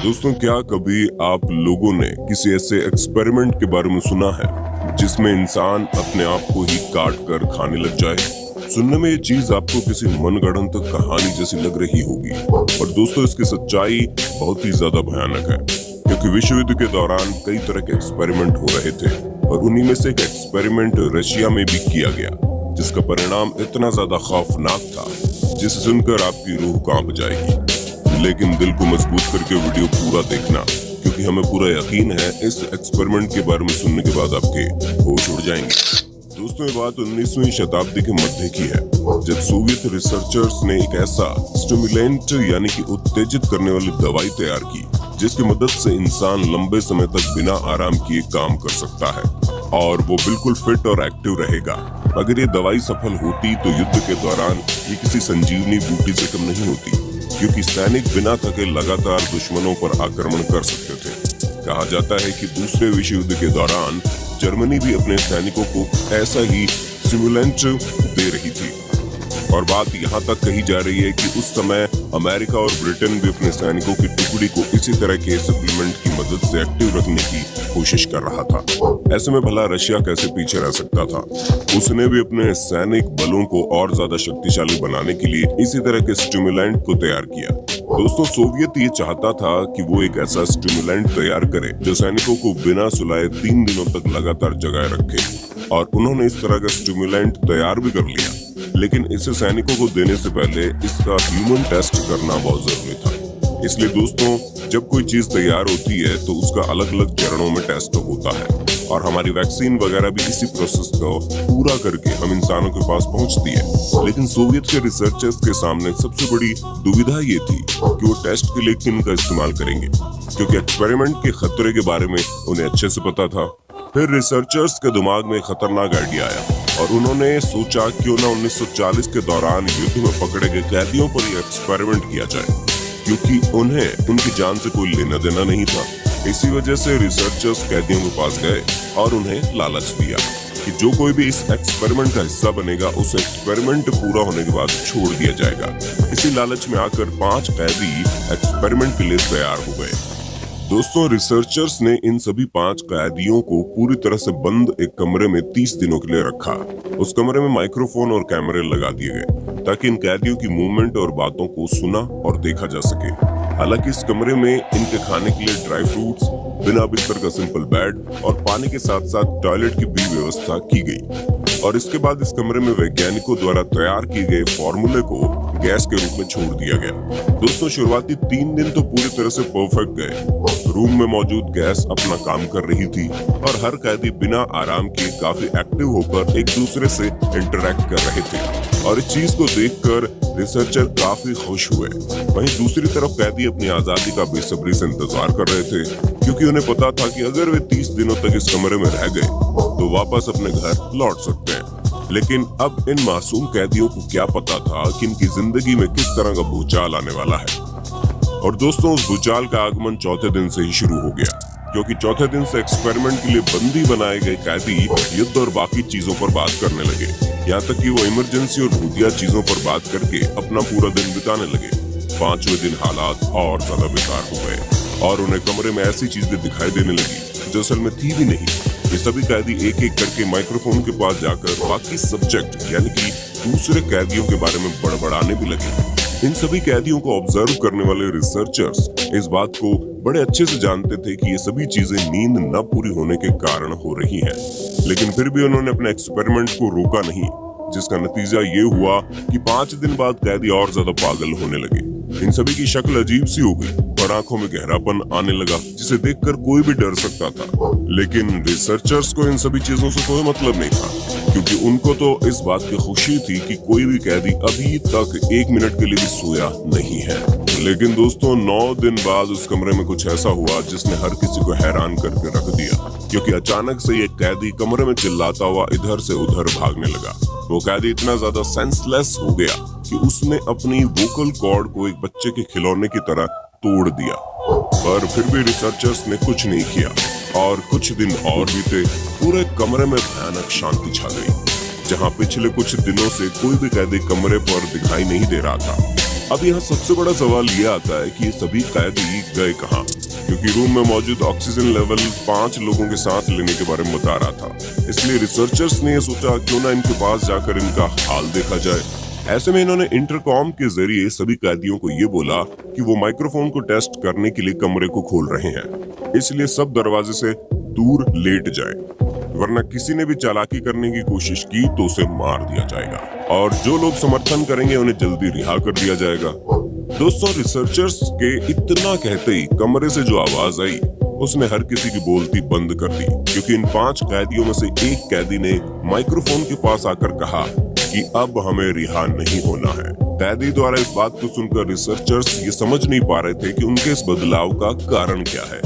दोस्तों, क्या कभी आप लोगों ने किसी ऐसे एक्सपेरिमेंट के बारे में सुना है जिसमें इंसान अपने आप को ही काट कर खाने लग जाए? सुनने में ये चीज आपको किसी मनगढ़ंत कहानी जैसी लग रही होगी, और दोस्तों इसकी सच्चाई बहुत ही ज्यादा भयानक है, क्योंकि विश्व युद्ध के दौरान कई तरह के एक्सपेरिमेंट हो रहे थे और उन्हीं में से एक एक्सपेरिमेंट रशिया में भी किया गया, जिसका परिणाम इतना ज्यादा खौफनाक था जिसे सुनकर आपकी रूह कांप जाएगी। लेकिन दिल को मजबूत करके वीडियो पूरा देखना, क्योंकि हमें पूरा यकीन है इस एक्सपेरिमेंट के बारे में सुनने के बाद आपके होश उड़ जाएंगे। दोस्तों, ये बात 19वीं शताब्दी के मध्य की है, जब सोवियत रिसर्चर्स ने एक ऐसा स्टिमुलेंट यानी कि उत्तेजित करने वाली दवाई तैयार की जिसकी मदद से इंसान लंबे समय तक बिना आराम किए काम कर सकता है और वो बिल्कुल फिट और एक्टिव रहेगा। अगर ये दवाई सफल होती तो युद्ध के दौरान ये किसी संजीवनी बूटी से कम नहीं होती, क्योंकि सैनिक बिना थके लगातार दुश्मनों पर आक्रमण कर सकते थे। कहा जाता है कि दूसरे विश्व युद्ध के दौरान जर्मनी भी अपने सैनिकों को ऐसा ही स्टिमुलेंट दे रही थी, और बात यहाँ तक कही जा रही है कि उस समय अमेरिका और ब्रिटेन भी अपने सैनिकों की टुकड़ी को इसी तरह के सप्लीमेंट की मदद से एक्टिव रखने की कोशिश कर रहा था। ऐसे में भला रशिया कैसे पीछे रह सकता था? उसने भी अपने सैनिक बलों को और ज्यादा शक्तिशाली बनाने के लिए इसी तरह के स्टिमुलेंट को तैयार किया। दोस्तों, सोवियत ये चाहता था कि वो एक ऐसा स्टिमुलेंट तैयार करे जो सैनिकों को बिना सुलाए 3 दिनों तक लगातार जगाए रखे, और उन्होंने इस तरह का स्टिमुलेंट तैयार भी कर लिया। लेकिन इसे सैनिकों को देने से पहले इसका ह्यूमन टेस्ट करना बहुत जरूरी था। इसलिए दोस्तों, जब कोई चीज तैयार होती है तो उसका अलग अलग चरणों में टेस्ट होता है, और हमारी वैक्सीन वगैरह भी इसी प्रोसेस को पूरा करके हम इंसानों के पास पहुंचती है। लेकिन सोवियत के रिसर्चर्स के सामने सबसे बड़ी दुविधा ये थी कि वो टेस्ट के लिए किन का इस्तेमाल करेंगे, क्योंकि एक्सपेरिमेंट के खतरे के बारे में उन्हें अच्छे से पता था। फिर रिसर्चर्स के दिमाग में खतरनाक आइडिया आया और उन्होंने सोचा क्यों ना 1940 के दौरान युद्ध में पकड़े गए कैदियों पर यह एक्सपेरिमेंट किया जाए, क्योंकि उन्हें उनकी जान से कोई लेना देना नहीं था। इसी वजह से रिसर्चर्स कैदियों के पास गए और उन्हें लालच दिया कि जो कोई भी इस एक्सपेरिमेंट का हिस्सा बनेगा उसे एक्सपेरिमेंट पूरा होने के बाद छोड़ दिया जाएगा। इसी लालच में आकर 5 कैदी एक्सपेरिमेंट के लिए तैयार हो गए। दोस्तों, रिसर्चर्स ने इन सभी 5 कैदियों को पूरी तरह से बंद एक कमरे में 30 दिनों के लिए रखा। उस कमरे में माइक्रोफोन और कैमरे लगा दिए गए ताकि इन कैदियों की मूवमेंट और बातों को सुना और देखा जा सके। हालांकि इस कमरे में इनके खाने के लिए ड्राई फ्रूट्स, बिना बिस्तर का सिंपल बेड और पानी के साथ साथ टॉयलेट की भी व्यवस्था की गई, और इसके बाद इस कमरे में वैज्ञानिकों द्वारा तैयार किए गए फॉर्मूले को गैस के रूप में छोड़ दिया गया। दोस्तों, शुरुआती 3 दिन तो पूरी तरह से परफेक्ट गए। रूम में मौजूद गैस अपना काम कर रही थी और हर कैदी बिना आराम के काफी एक्टिव होकर एक दूसरे से इंटरैक्ट कर रहे थे, और इस चीज को देखकर रिसर्चर काफी खुश हुए। वहीं दूसरी तरफ कैदी अपनी आजादी का बेसब्री से इंतजार कर रहे थे, क्योंकि उन्हें पता था कि अगर वे 30 दिनों तक इस कमरे में रह गए तो वापस अपने घर लौट सकते हैं। लेकिन अब इन मासूम कैदियों को क्या पता था कि इनकी जिंदगी में किस तरह का भूचाल आने वाला है। और दोस्तों, उस भूचाल का आगमन चौथे दिन से ही शुरू हो गया, क्योंकि चौथे दिन से एक्सपेरिमेंट के लिए बंदी बनाए गए कैदी युद्ध और बाकी चीजों पर बात करने लगे। यहाँ तक कि वो इमरजेंसी और भूतिया चीजों पर बात करके अपना पूरा दिन बिताने लगे। 5वें दिन हालात और ज्यादा बेकार हो गए और उन्हें कमरे में ऐसी चीजें दिखाई देने लगी जो असल में थी भी नहीं। ये सभी कैदी एक एक करके माइक्रोफोन के पास जाकर बाकी सब्जेक्ट यानी कि दूसरे कैदियों के बारे में बड़बड़ाने भी लगे। इन सभी कैदियों को ऑब्जर्व करने वाले रिसर्चर्स इस बात को बड़े अच्छे से जानते थे कि ये सभी चीजें नींद न पूरी होने के कारण हो रही हैं, लेकिन फिर भी उन्होंने अपने एक्सपेरिमेंट को रोका नहीं, जिसका नतीजा ये हुआ कि 5 दिन बाद कैदी और ज्यादा पागल होने लगे। इन सभी की शक्ल अजीब सी हो गई और आंखों में गहरापन आने लगा, जिसे देखकर कोई भी डर सकता था। लेकिन रिसर्चर्स को इन सभी चीजों से कोई मतलब नहीं था, क्योंकि उनको तो इस बात की खुशी थी कि कोई भी कैदी अभी तक 1 मिनट के लिए भी सोया नहीं है। लेकिन दोस्तों, 9 दिन बाद उस कमरे में कुछ ऐसा हुआ जिसने हर किसी को हैरान करके रख दिया, क्योंकि अचानक से एक कैदी कमरे में चिल्लाता हुआ इधर से उधर भागने लगा। वो कैदी इतना ज्यादा सेंसलेस हो गया कि उसने अपनी वोकल कॉर्ड को एक बच्चे के खिलौने की तरह तोड़ दिया। पर फिर भी रिसर्चर्स ने कुछ नहीं किया और कुछ दिन और बीते। पूरे कमरे में भयानक शांति छा गई, जहां पिछले कुछ दिनों से कोई भी कैदी कमरे पर दिखाई नहीं दे रहा था। अब यहाँ सबसे बड़ा सवाल ये आता है कि ये सभी कैदी गए कहाँ, क्योंकि रूम में मौजूद ऑक्सीजन लेवल 5 लोगों के सांस लेने के बारे में बता रहा था। इसलिए रिसर्चर्स ने सोचा क्यों ना इनके पास जाकर इनका हाल देखा जाए। ऐसे में इन्होंने इंटरकॉम के जरिए सभी कैदियों को ये बोला कि वो माइक्रोफोन को टेस्ट करने के लिए कमरे को खोल रहे हैं, इसलिए सब दरवाजे से दूर लेट जाए, वरना किसी ने भी चालाकी करने की कोशिश की तो उसे मार दिया जाएगा और जो लोग समर्थन करेंगे उन्हें जल्दी रिहा कर दिया जाएगा। दोस्तों, रिसर्चर्स के इतना कहते ही कमरे से जो आवाज आई उसने हर किसी की बोलती बंद कर दी, क्योंकि इन 5 कैदियों में से एक कैदी ने माइक्रोफोन के पास आकर कहा कि अब हमें रिहा नहीं होना है। कैदी द्वारा इस बात को सुनकर रिसर्चर्स ये समझ नहीं पा रहे थे कि उनके इस बदलाव का कारण क्या है।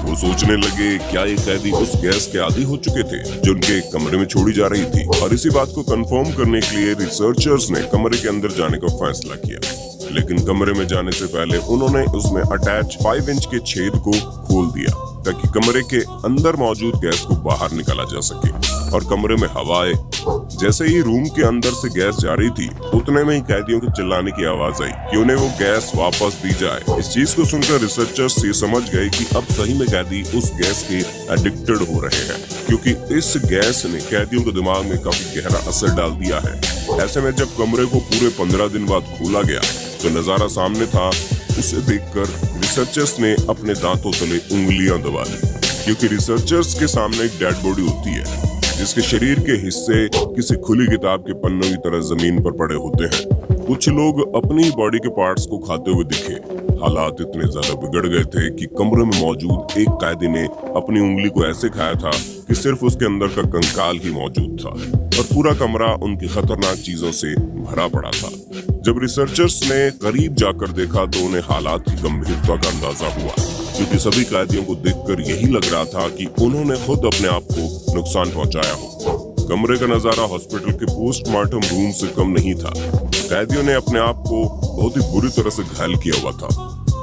वो सोचने लगे क्या ये कैदी उस गैस के आदी हो चुके थे जो उनके कमरे में छोड़ी जा रही थी, और इसी बात को कंफर्म करने के लिए रिसर्चर्स ने कमरे के अंदर जाने का फैसला किया। लेकिन कमरे में जाने से पहले उन्होंने उसमें अटैच 5 इंच के छेद को खोल दिया ताकि कमरे के अंदर मौजूद गैस को बाहर निकाला जा सके और कमरे में हवा आए। जैसे ही रूम के अंदर से गैस जा रही थी उतने में ही कैदियों के चिल्लाने की आवाज आई कि उन्हें वो गैस वापस दी जाए। इस चीज को सुनकर रिसर्चर्स ये समझ गए कि अब सही में कैदी उस गैस के एडिक्टेड हो रहे हैं, क्योंकि इस गैस ने कैदियों के दिमाग में काफी गहरा असर डाल दिया है। ऐसे में जब कमरे को पूरे 15 दिन बाद खोला गया तो नजारा सामने था। उसे देखकर रिसर्चर्स ने अपने दांतों तले उंगलियां दबा ली, क्योंकि रिसर्चर्स के सामने एक डेड बॉडी होती है जिसके शरीर के हिस्से किसी खुली किताब के पन्नों की तरह जमीन पर पड़े होते हैं। कुछ लोग अपनी बॉडी के पार्ट्स को खाते हुए दिखे। हालात इतने ज्यादा बिगड़ गए थे कि कमरे में मौजूद एक कैदी ने अपनी उंगली को ऐसे खाया था कि सिर्फ उसके अंदर का कंकाल ही मौजूद था और पूरा कमरा उनकी खतरनाक चीजों से भरा पड़ा था। जब रिसर्चर्स ने करीब जाकर देखा तो उन्हें हालात की गंभीरता का अंदाजा हुआ, क्योंकि सभी कैदियों को देखकर यही लग रहा था कि उन्होंने खुद अपने आप को नुकसान पहुंचाया हो। कमरे का नजारा हॉस्पिटल के पोस्टमार्टम रूम से कम नहीं था। कैदियों ने अपने आप को बहुत ही बुरी तरह से घायल किया हुआ था।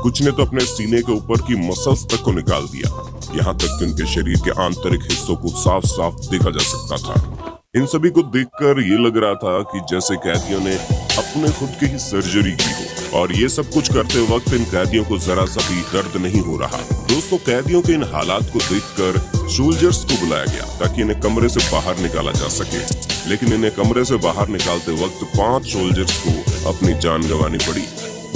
कुछ ने तो अपने सीने के ऊपर की मसल्स तक को निकाल दिया, यहाँ तक कि उनके शरीर के आंतरिक हिस्सों को साफ साफ देखा जा सकता था। इन सभी को देखकर ये लग रहा था कि जैसे कैदियों ने अपने खुद की ही सर्जरी की हो, और ये सब कुछ करते वक्त इन कैदियों को जरा सा भी दर्द नहीं हो रहा। दोस्तों, कैदियों के इन हालात को देखकर सोल्जर्स को बुलाया गया ताकि इन्हें कमरे से बाहर निकाला जा सके, लेकिन इन्हें कमरे से बाहर निकालते वक्त 5 सोल्जर्स को अपनी जान गंवानी पड़ी।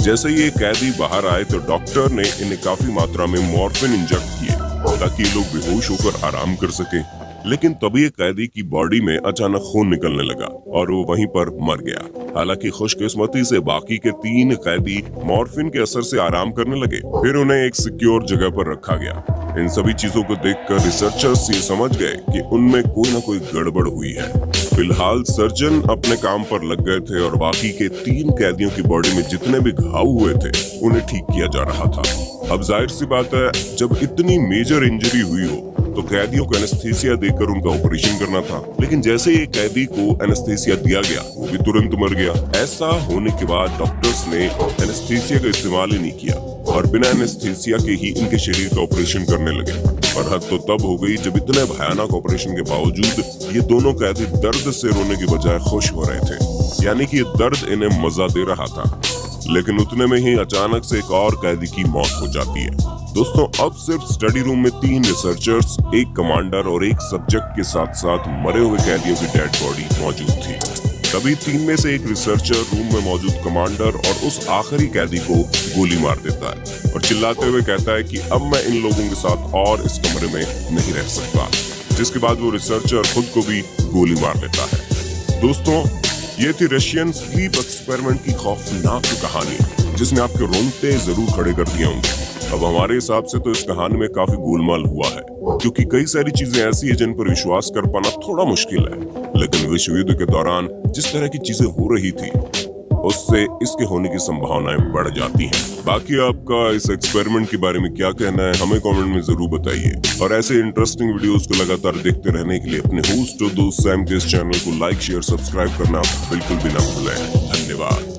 जैसे ही ये कैदी बाहर आए तो डॉक्टर ने इन्हें काफी मात्रा में मॉर्फिन इंजेक्ट किए ताकि ये लोग बेहोश होकर आराम कर सके। लेकिन तभी एक कैदी की बॉडी में अचानक खून निकलने लगा और वो वहीं पर मर गया। हालांकि खुशकिस्मती से बाकी के 3 कैदी मॉर्फिन के असर से आराम करने लगे। फिर उन्हें एक सिक्योर जगह पर रखा गया। इन सभी चीजों को देखकर रिसर्चर्स ये समझ गए कि उनमें कोई ना कोई गड़बड़ हुई है। फिलहाल सर्जन अपने काम पर लग गए थे और बाकी के 3 कैदियों की बॉडी में जितने भी घाव हुए थे उन्हें ठीक किया जा रहा था। अब जाहिर सी बात है, जब इतनी मेजर इंजरी हुई हो तो कैदियों को एनेस्थीसिया देकर उनका ऑपरेशन करना था, लेकिन जैसे ही कैदी को एनेस्थीसिया दिया गया वो भी तुरंत मर गया। ऐसा होने के बाद डॉक्टर्स ने एनेस्थीसिया का इस्तेमाल ही नहीं किया और बिना एनेस्थीसिया के ही इनके शरीर का ऑपरेशन करने लगे। और हद तो तब हो गई जब इतने भयानक ऑपरेशन के बावजूद ये दोनों कैदी दर्द से रोने की बजाय खुश हो रहे थे, यानी कि ये दर्द इन्हें मजा दे रहा था। लेकिन उतने में ही अचानक से एक और कैदी की मौत हो जाती है। दोस्तों, अब सिर्फ स्टडी रूम में 3 रिसर्चर्स, एक कमांडर और एक सब्जेक्ट के साथ साथ मरे हुए कैदियों की डेड बॉडी मौजूद थी। तभी 3 में से एक रिसर्चर रूम में मौजूद कमांडर और उस आखिरी कैदी को गोली मार देता है और चिल्लाते हुए कहता है कि अब मैं इन लोगों के साथ और इस कमरे में नहीं रह सकता, जिसके बाद वो रिसर्चर खुद को भी गोली मार लेता है। दोस्तों, ये थी रशियन स्लीप एक्सपेरिमेंट की खौफनाक कहानी, जिसने आपके रोंगटे जरूर खड़े कर दिए होंगे। अब हमारे हिसाब से तो इस कहानी में काफी गोलमाल हुआ है, क्योंकि कई सारी चीजें ऐसी है जिन पर विश्वास कर पाना थोड़ा मुश्किल है। लेकिन विश्व युद्ध के दौरान जिस तरह की चीजें हो रही थी उससे इसके होने की संभावनाएं बढ़ जाती हैं। बाकी आपका इस एक्सपेरिमेंट के बारे में क्या कहना है हमें कमेंट में जरूर बताइए, और ऐसे इंटरेस्टिंग वीडियोस को लगातार देखते रहने के लिए अपने होस्ट और दोस्त सैम के इस चैनल को लाइक, शेयर, सब्सक्राइब करना बिल्कुल भी ना भूलें। धन्यवाद।